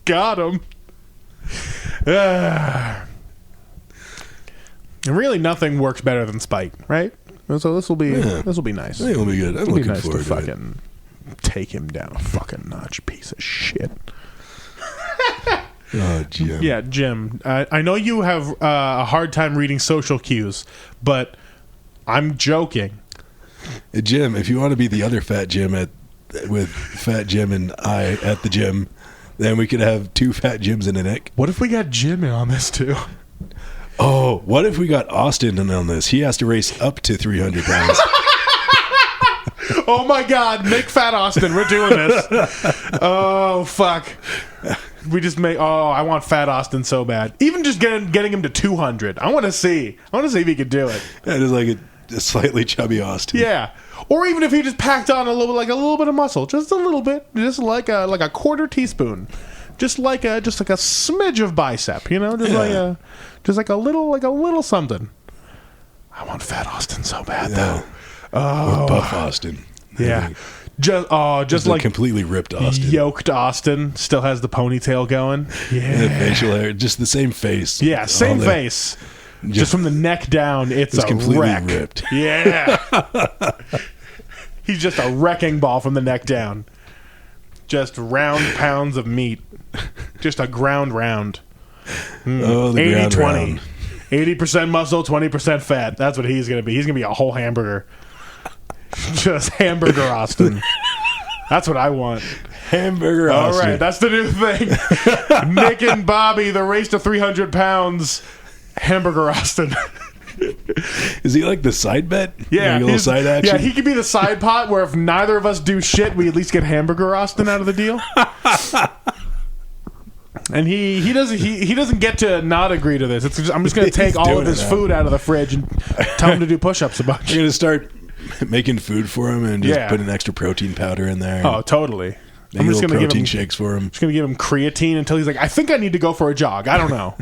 Got him. And really, nothing works better than spite, right? So this will be nice. I think it'll be good. I'm looking nice forward to fucking take him down a fucking notch, piece of shit. Oh, Jim. Yeah, Jim. I know you have a hard time reading social cues, but I'm joking. Hey, Jim, if you want to be the other Fat Jim with Fat Jim and I at the gym, then we could have 2 Fat Jims and a Nick. What if we got Jim in on this too? Oh, what if we got Austin in on this? He has to race up to 300 pounds. Oh my God, make Fat Austin. We're doing this. Oh, fuck. We just make. Oh, I want Fat Austin so bad. Even just getting him to 200. I want to see if he could do it. That is like a slightly chubby Austin. Yeah. Or even if he just packed on a little bit of muscle, just a little bit, just like a quarter teaspoon, just like a smidge of bicep, just like a little something. I want Fat Austin so bad though. Or Buff Austin. Yeah. Just like completely ripped Austin. Yoked Austin still has the ponytail going. Yeah. The facial hair, just the same face. Yeah, same face. Just from the neck down, it's a completely wreck. Ripped. Yeah. He's just a wrecking ball from the neck down. Just round pounds of meat. Just a ground round. Oh, the 80-20. ground 80% muscle, 20% fat. That's what he's going to be. He's going to be a whole hamburger. Just Hamburger Austin. That's what I want. Hamburger Austin. All right, that's the new thing. Nick and Bobby, the race to 300 pounds. Hamburger Austin. Is he like the side bet? Yeah. Like a little side action? Yeah, he could be the side pot where if neither of us do shit, we at least get Hamburger Austin out of the deal. And he doesn't get to not agree to this. I'm just going to take all of his food out of the fridge and tell him to do push-ups a bunch. You're going to start making food for him and just put an extra protein powder in there. Oh, totally. I'm just going to protein shakes for him. Just going to give him creatine until he's like, I think I need to go for a jog. I don't know.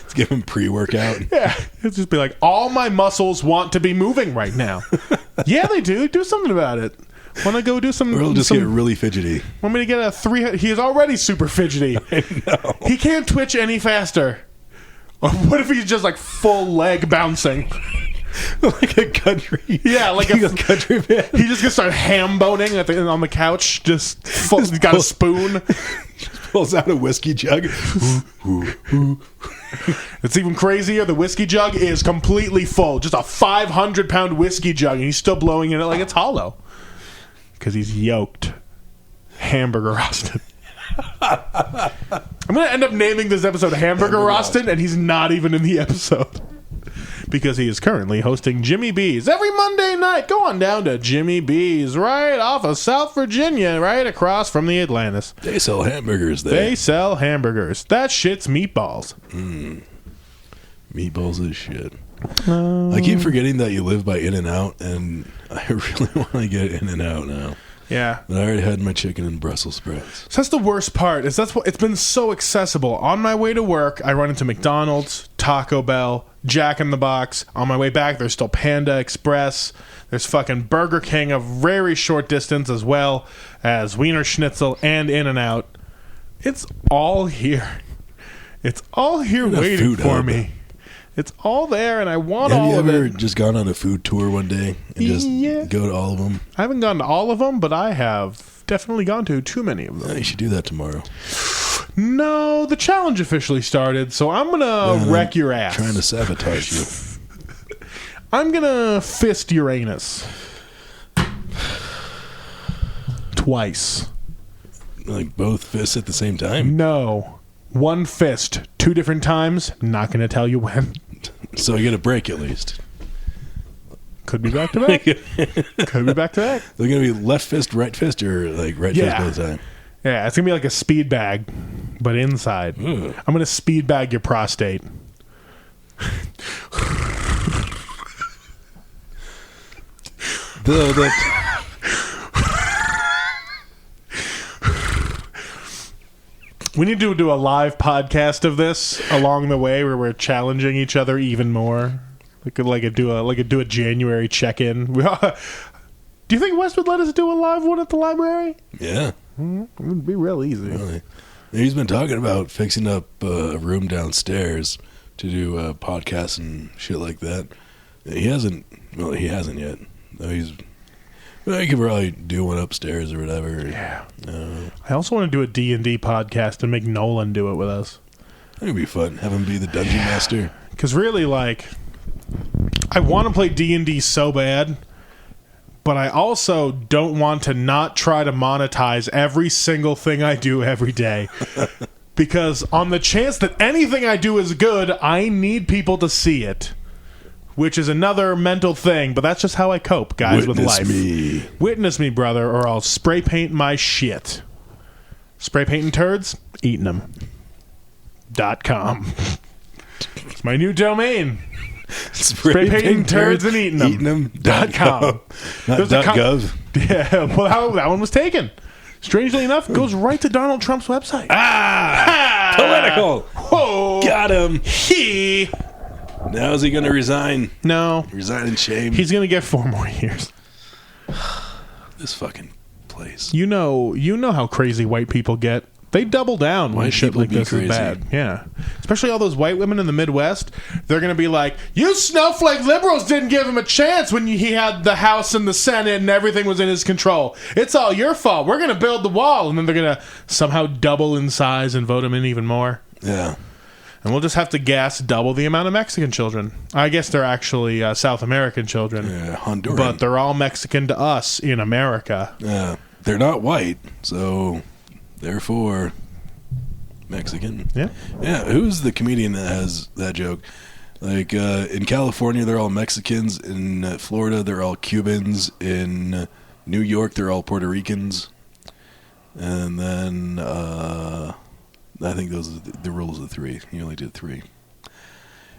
Let's give him pre-workout. Yeah. It's just be like, all my muscles want to be moving right now. Yeah, they do. Do something about it. Want to go do some... Or he'll just get really fidgety. Want me to get a 300... He is already super fidgety. I know. He can't twitch any faster. Or what if he's just like full leg bouncing? Like a country... Yeah, like a country man. He just gonna start ham boning on the couch. Just full, he's got a spoon. Pulls out a whiskey jug. It's even crazier. The whiskey jug is completely full. Just a 500-pound whiskey jug, and he's still blowing in it like it's hollow. Because he's yoked. Hamburger Austin. I'm going to end up naming this episode Hamburger Austin, and he's not even in the episode. Because he is currently hosting Jimmy B's every Monday night. Go on down to Jimmy B's right off of South Virginia, right across from the Atlantis. They sell hamburgers there. They sell hamburgers. That shit's meatballs. Meatballs is shit. I keep forgetting that you live by In-N-Out, and I really want to get In-N-Out now. Yeah. But I already had my chicken and Brussels sprouts. So that's the worst part. It's been so accessible. On my way to work, I run into McDonald's, Taco Bell, Jack in the Box. On my way back, there's still Panda Express. There's fucking Burger King, a very short distance, as well as Wiener Schnitzel and In-N-Out. It's all here. It's all here waiting for me. It's all there, and I want all of it. Have you ever just gone on a food tour one day and just go to all of them? I haven't gone to all of them, but I have definitely gone to too many of them. Yeah, you should do that tomorrow. No, the challenge officially started, so I'm going to wreck your ass. Trying to sabotage you. I'm going to fist Uranus. twice. Like both fists at the same time? No. One fist, 2 different times. Not going to tell you when. So you get a break at least. Could be back to back. Could be back to back. They're going to be left fist, right fist, or like right fist both time? Yeah, it's going to be like a speed bag, but inside. Ooh. I'm going to speed bag your prostate. We need to do a live podcast of this along the way where we're challenging each other even more. We could do a January check-in. Do you think Wes would let us do a live one at the library? Yeah. It would be real easy. Really? He's been talking about fixing up a room downstairs to do podcasts and shit like that. He hasn't yet. I could probably do one upstairs or whatever. Yeah. I also want to do a D&D podcast and make Nolan do it with us. That would be fun. Have him be the dungeon master. Because really, I want to play D&D so bad, but I also don't want to not try to monetize every single thing I do every day. Because on the chance that anything I do is good, I need people to see it. Which is another mental thing, but that's just how I cope, guys, with life. Witness me, brother, or I'll spray paint my shit. Spray painting turds? Eating them. .com. It's my new domain. Spray painting turds and eating them. .com. Not .gov. Yeah, well, that one was taken. Strangely enough, it goes right to Donald Trump's website. Political. Whoa. Got him. Now is he going to resign? No. Resign in shame? He's going to get 4 more years. This fucking place. You know how crazy white people get. They double down when shit like this is bad. Yeah. Especially all those white women in the Midwest. They're going to be like, you snowflake liberals didn't give him a chance when he had the House and the Senate and everything was in his control. It's all your fault. We're going to build the wall. And then they're going to somehow double in size and vote him in even more. Yeah. And we'll just have to gas double the amount of Mexican children. I guess they're actually South American children. Yeah, Honduran. But they're all Mexican to us in America. Yeah. They're not white, so therefore Mexican. Yeah. Yeah, who's the comedian that has that joke? Like, in California, they're all Mexicans. In Florida, they're all Cubans. In New York, they're all Puerto Ricans. And then, I think those are the rules of 3. You only did 3.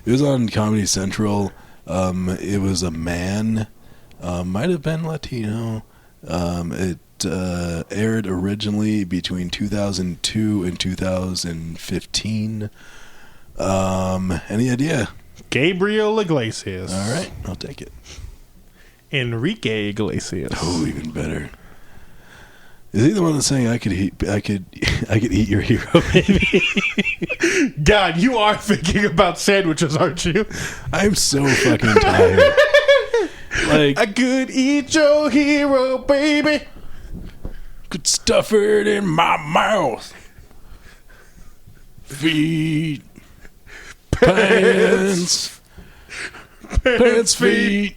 It was on Comedy Central. It was a man. Might have been Latino. It aired originally between 2002 and 2015. Any idea? Gabriel Iglesias. All right, I'll take it. Enrique Iglesias. Oh, even better. Is he the one that's saying I could eat your hero, baby? God, you are thinking about sandwiches, aren't you? I'm so fucking tired. Like, I could eat your hero, baby. Could stuff it in my mouth. Feet. Pants. Pants, feet.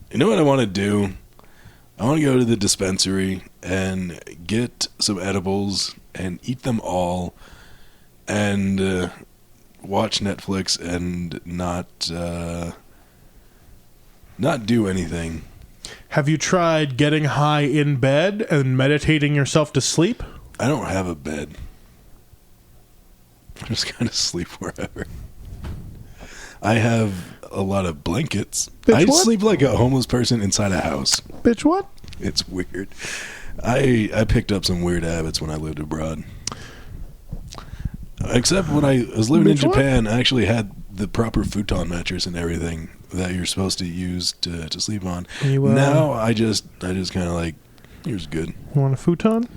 You know what I want to do? I want to go to the dispensary and get some edibles and eat them all and watch Netflix and not do anything. Have you tried getting high in bed and meditating yourself to sleep? I don't have a bed. I just kind of sleep wherever. I have a lot of blankets. I sleep like a homeless person inside a house. Bitch, what? It's weird. I picked up some weird habits when I lived abroad. Except when I was living in Japan, I actually had the proper futon mattress and everything that you're supposed to use to sleep on. Now I just kind of like, here's good. You want a futon?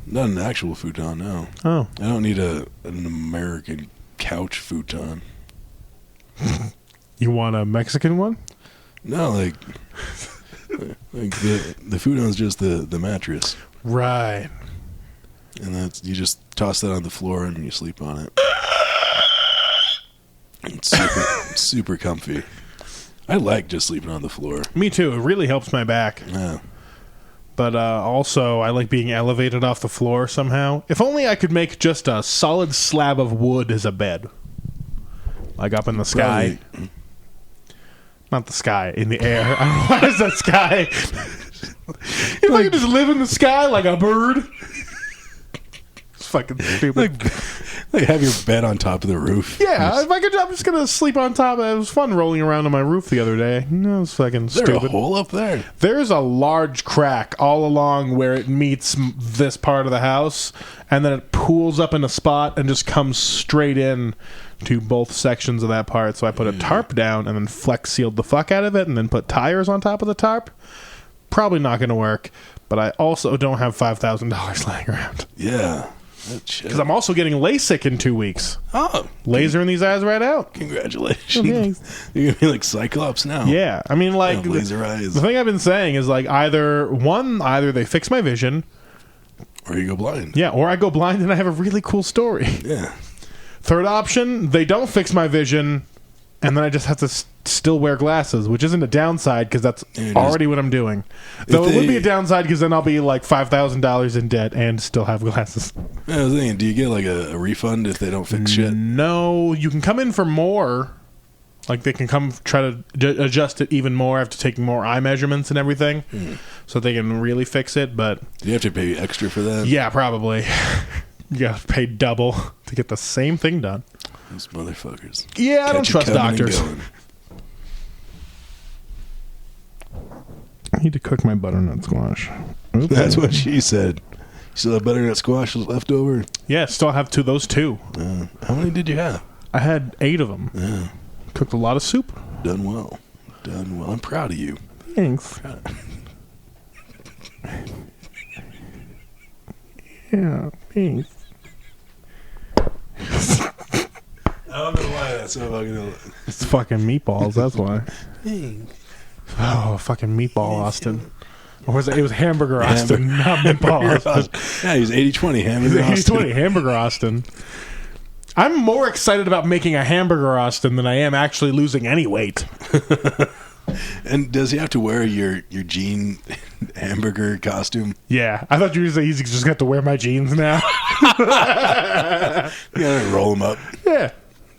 Not an actual futon, no. Oh. I don't need an American couch futon. You want a Mexican one? No, like the futon's just the mattress. Right. And that's, you just toss that on the floor and you sleep on it. It's super comfy. I like just sleeping on the floor. Me too. It really helps my back. Yeah. But also, I like being elevated off the floor somehow. If only I could make just a solid slab of wood as a bed. Like up in the sky. Probably. Not the sky, in the air. I don't know why is that sky? If I could just live in the sky like a bird. It's fucking stupid. Like have your bed on top of the roof. Yeah, if I could, I'm just going to sleep on top. It was fun rolling around on my roof the other day. It was fucking Is there stupid. a hole up there? There's a large crack all along where it meets this part of the house, and then it pools up in a spot and just comes straight in to both sections of that part. So I put a tarp down and then flex sealed the fuck out of it and then put tires on top of the tarp. Probably not going to work, but I also don't have $5,000 lying around. Yeah. Because I'm also getting LASIK in 2 weeks. Oh. Lasering these eyes right out. Congratulations. Okay. You're going to be like Cyclops now. Yeah. I mean, like, laser eyes. the thing I've been saying is, like, either they fix my vision. Or you go blind. Yeah, or I go blind and I have a really cool story. Yeah. Third option, they don't fix my vision, and then I just have to still wear glasses, which isn't a downside because that's already what I'm doing. Though it would be a downside because then I'll be like $5,000 in debt and still have glasses. Yeah, I was thinking, do you get like a refund if they don't fix shit? No, you can come in for more. Like they can come try to adjust it even more after taking more eye measurements and everything, so they can really fix it. But do you have to pay extra for that? Yeah, probably. You got to pay double to get the same thing done. Those motherfuckers. Yeah, I don't trust doctors. I need to cook my butternut squash. Oops. That's what she said. You still have butternut squash left over? Yeah, still have those two. How many did you have? I had 8 of them. Yeah. Cooked a lot of soup. Done well. Done well. I'm proud of you. Thanks. Yeah, thanks. I don't know why that's so fucking... It's fucking meatballs, that's why. Oh, fucking meatball Austin. Or was it? It was Hamburger Austin, not meatball Austin. Yeah, he's 80-20 Hamburger Austin. 80-20 Hamburger Austin. I'm more excited about making a Hamburger Austin than I am actually losing any weight. And does he have to wear your jean hamburger costume? Yeah. I thought you were saying he's just got to wear my jeans now. You gotta roll them up. Yeah.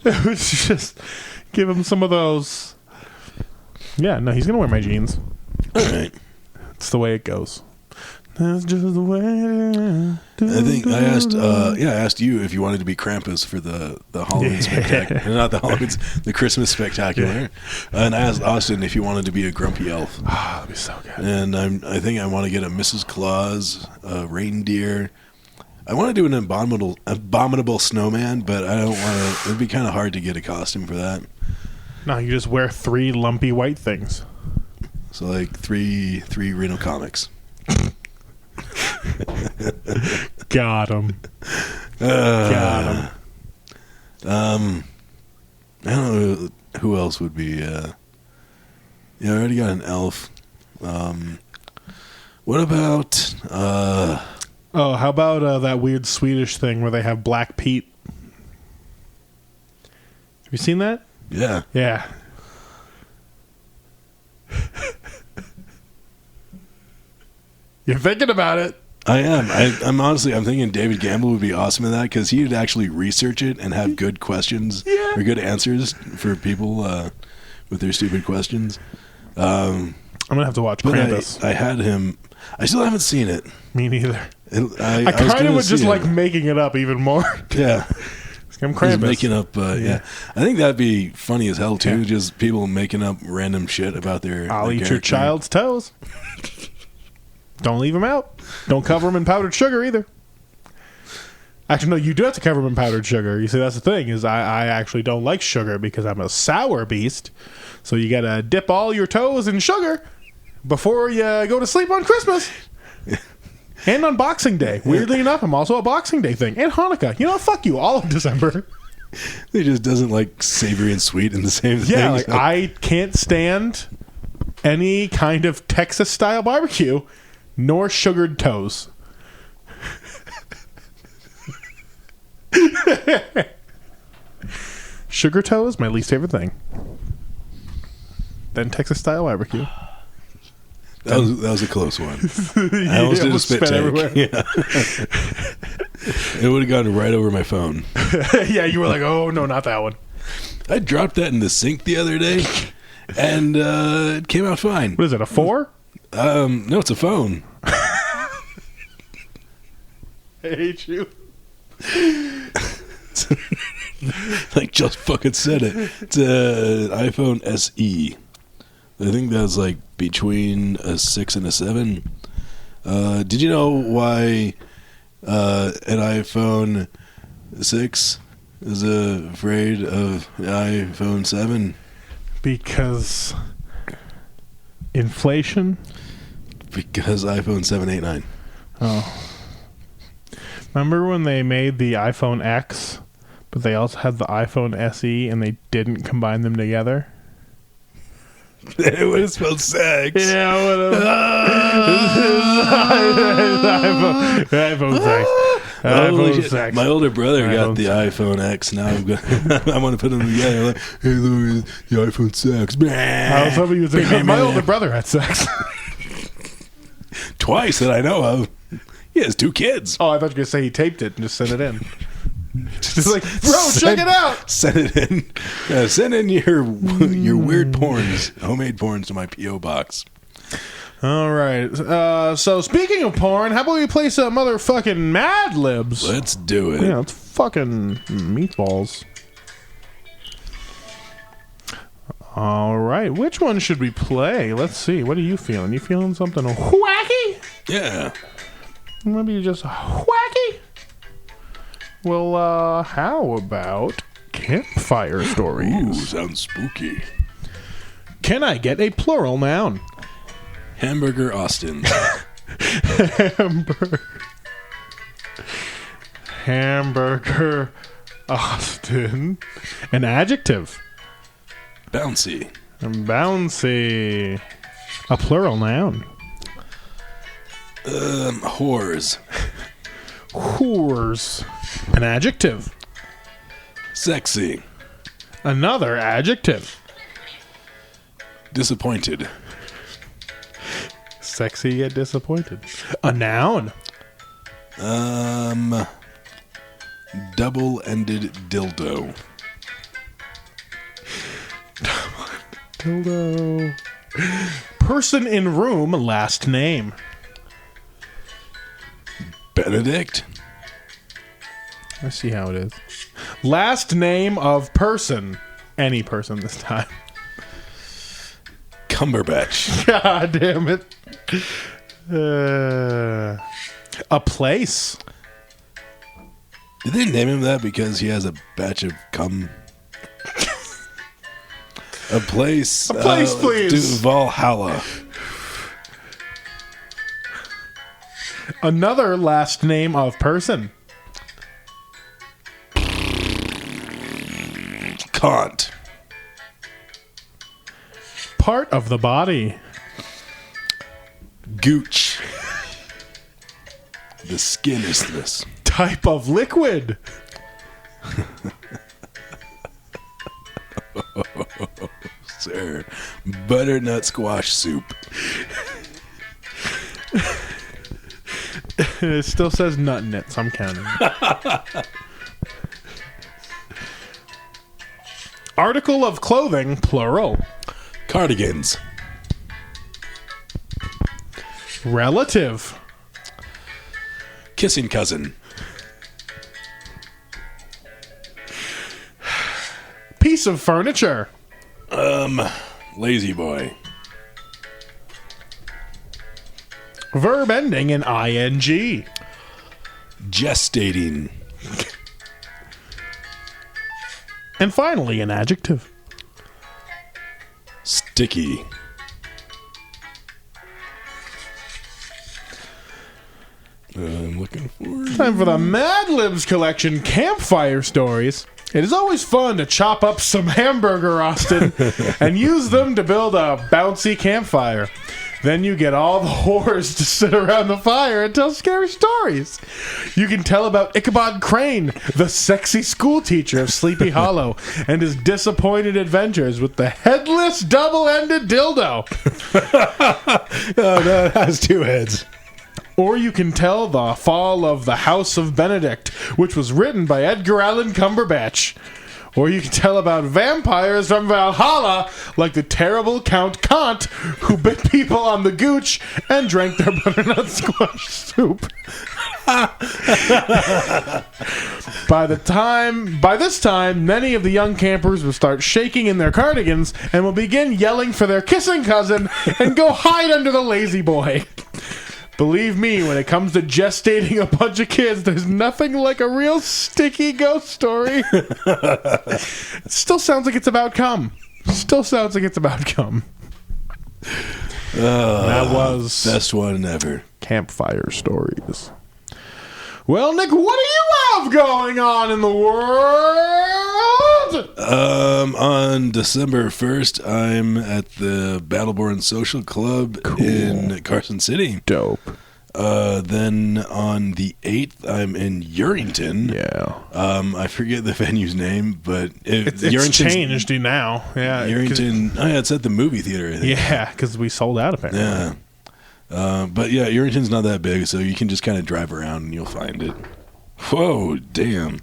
Just give him some of those. Yeah, no, he's going to wear my jeans. All right. It's the way it goes. That's just the way I think I asked you if you wanted to be Krampus for the Halloween spectacular. Not the Halloween, the Christmas spectacular. Yeah. And I asked Austin if he wanted to be a grumpy elf. Ah, that'd be so good. And I think I want to get a Mrs. Claus, a reindeer. I want to do an abominable snowman, but I don't want to. It'd be kind of hard to get a costume for that. No, you just wear 3 lumpy white things. So like three Reno comics. Got him. Got him. I don't know who else would be. I already got an elf. What about? How about that weird Swedish thing where they have Black Pete? Have you seen that? Yeah. Yeah. You're thinking about it. I am. I'm honestly, I'm thinking David Gamble would be awesome in that because he would actually research it and have good questions or good answers for people with their stupid questions. I'm going to have to watch Krampus. I had him. I still haven't seen it. Me neither. I kind of would just like making it up even more. Yeah. I'm Krampus. Making up, I think that'd be funny as hell too. Yeah. Just people making up random shit about their. I'll eat character. your child's toes. Don't leave them out. Don't cover them in powdered sugar either. Actually, no, you do have to cover them in powdered sugar. You see, that's the thing is I actually don't like sugar because I'm a sour beast. So you got to dip all your toes in sugar before you go to sleep on Christmas. And on Boxing Day. Weirdly enough, I'm also a Boxing Day thing. And Hanukkah. You know, fuck you, all of December. He just doesn't like savory and sweet in the same thing. Yeah, like I can't stand any kind of Texas-style barbecue, nor sugared toes. Sugar toes, my least favorite thing. Then Texas style barbecue. That was a close one. I almost did a spit take. Everywhere. Yeah. It would have gone right over my phone. Yeah, you were like, oh no, not that one. I dropped that in the sink the other day, and it came out fine. What is it, a 4? No, it's a phone. I hate you. Like, just fucking said it. It's an iPhone SE. I think that's like between a 6 and a 7. Did you know why an iPhone 6 is afraid of an iPhone 7? Because inflation? Because iPhone 7, 8, 9. Oh. Remember when they made the iPhone X, but they also had the iPhone SE and they didn't combine them together? It would have spelled sex. Yeah, whatever. iPhone sex. Holy shit. Sex. My older brother got iPhone the sex. iPhone X. Now I want to put them together. Like, hey, look, the iPhone 6. I was hoping you would say, my older brother had sex. Twice that I know of. He has 2 kids. Oh, I thought you were going to say he taped it and just sent it in. Just like, bro, check it out. Send it in. Send in your weird porns, homemade porns to my P.O. box. All right. So speaking of porn, how about we play some motherfucking Mad Libs? Let's do it. Yeah, it's fucking meatballs. All right. Which one should we play? Let's see. What are you feeling? You feeling something wacky? Yeah. Maybe just wacky? Well, how about campfire stories? Ooh, sounds spooky. Can I get a plural noun? Hamburger Austin. Hamburger Austin. An adjective. Bouncy. Bouncy. A plural noun. Whores. Whores. An adjective. Sexy. Another adjective. Disappointed. Sexy yet disappointed. A noun. Double-ended dildo. Dildo. Person in room, last name. Benedict. I see how it is. Last name of person. Any person this time. Cumberbatch. God damn it. A place. Did they name him that because he has a batch of cum? A place. A place, please. Valhalla. Another last name of person. Kant. Part of the body. Gooch. The skin is this. Type of liquid. Sir. Butternut squash soup. It still says nut in it, so I'm counting. Article of clothing, plural. Cardigans. Relative. Kissing cousin. Piece of furniture. Lazy boy. Verb ending in ing. Gestating. And finally, an adjective. Sticky. I'm looking for... Time for the Mad Libs collection, Campfire Stories. It is always fun to chop up some Hamburger Austin and use them to build a bouncy campfire. Then you get all the whores to sit around the fire and tell scary stories. You can tell about Ichabod Crane, the sexy school teacher of Sleepy Hollow, and his disappointed adventures with the headless double-ended dildo. Oh, no, it has two heads. Or you can tell the fall of the House of Benedict, which was written by Edgar Allan Cumberbatch. Or you can tell about vampires from Valhalla, like the terrible Count Kant, who bit people on the gooch and drank their butternut squash soup. By this time, many of the young campers will start shaking in their cardigans and will begin yelling for their kissing cousin and go hide under the lazy boy. Believe me, when it comes to gestating a bunch of kids, there's nothing like a real sticky ghost story. It still sounds like it's about cum. That was best one ever. Campfire Stories. Well, Nick, what do you have going on in the world? On December 1st, I'm at the Battleborn Social Club in Carson City. Dope. Then on the 8th, I'm in Urington. Yeah. I forget the venue's name, but It's changed now. Yeah. Urington. Oh, yeah, it's at the movie theater, I think. Yeah, because we sold out apparently. Yeah. But yeah, Urington's not that big, so you can just kind of drive around and you'll find it. Whoa, damn.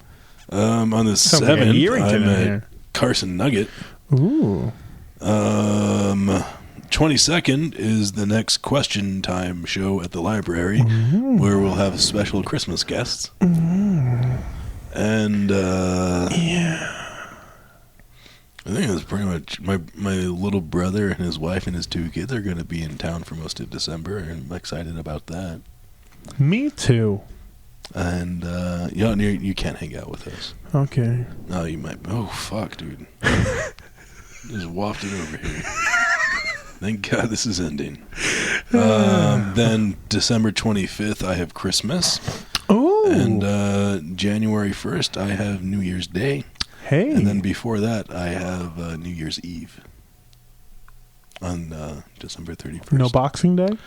On the 7th, I'm at Carson Nugget. Ooh. 22nd is the next Question Time show at the library, where we'll have special Christmas guests. And yeah. I think that's pretty much my little brother and his wife and his 2 kids are going to be in town for most of December, and I'm excited about that. Me too. And you can't hang out with us. Okay. No, you might. Oh fuck, dude! Just wafted over here. Thank God this is ending. Then December 25th, I have Christmas. Oh. And January 1st, I have New Year's Day. Hey. And then before that, I have New Year's Eve on December 31st. No Boxing Day?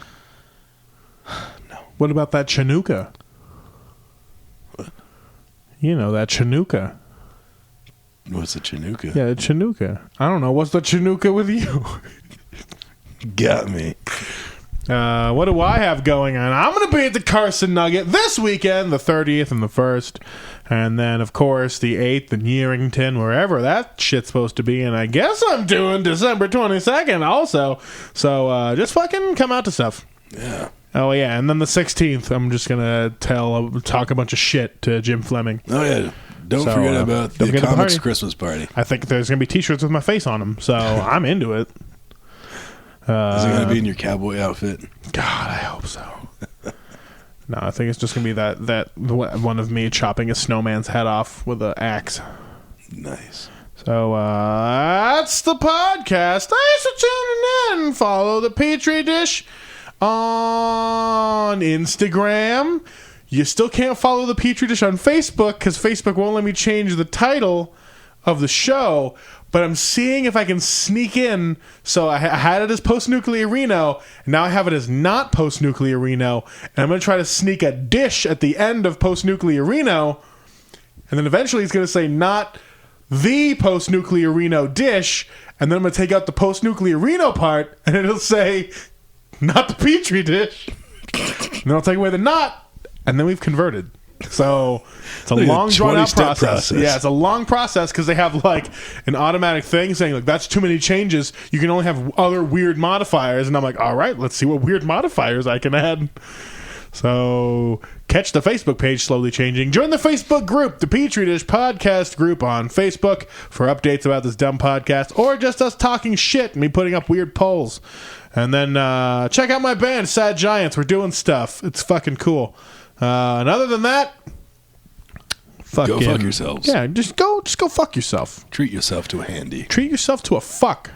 No. What about that Chinooka? What? You know, that Chinooka. What's a Chinooka? Yeah, Chinooka. I don't know. What's the Chinooka with you? Got me. What do I have going on? I'm going to be at the Carson Nugget this weekend, the 30th and the 1st. And then, of course, the 8th in Yerington, wherever that shit's supposed to be. And I guess I'm doing December 22nd also. So just fucking come out to stuff. Yeah. Oh, yeah. And then the 16th, I'm just going to talk a bunch of shit to Jim Fleming. Oh, yeah. Don't forget about the comics Christmas party. I think there's going to be t-shirts with my face on them. So I'm into it. Is it going to be in your cowboy outfit? God, I hope so. No, I think it's just going to be that one of me chopping a snowman's head off with an axe. Nice. So that's the podcast. Thanks for tuning in. Follow the Petri Dish on Instagram. You still can't follow the Petri Dish on Facebook because Facebook won't let me change the title of the show. But I'm seeing if I can sneak in. So I had it as Post-Nuclear Reno, and now I have it as not Post-Nuclear Reno. And I'm going to try to sneak a dish at the end of Post-Nuclear Reno. And then eventually it's going to say not the Post-Nuclear Reno dish. And then I'm going to take out the Post-Nuclear Reno part, and it'll say not the Petri Dish. And then I'll take away the not, and then we've converted. So it's a long drawn out process. Yeah, it's a long process because they have like an automatic thing saying like that's too many changes. You can only have other weird modifiers, and I'm like, all right, let's see what weird modifiers I can add. So catch the Facebook page slowly changing. Join the Facebook group, the Petri Dish Podcast group on Facebook for updates about this dumb podcast or just us talking shit and me putting up weird polls. And then check out my band, Sad Giants. We're doing stuff. It's fucking cool. And other than that, go fuck yourselves. Yeah, just go fuck yourself. Treat yourself to a handy. Treat yourself to a fuck.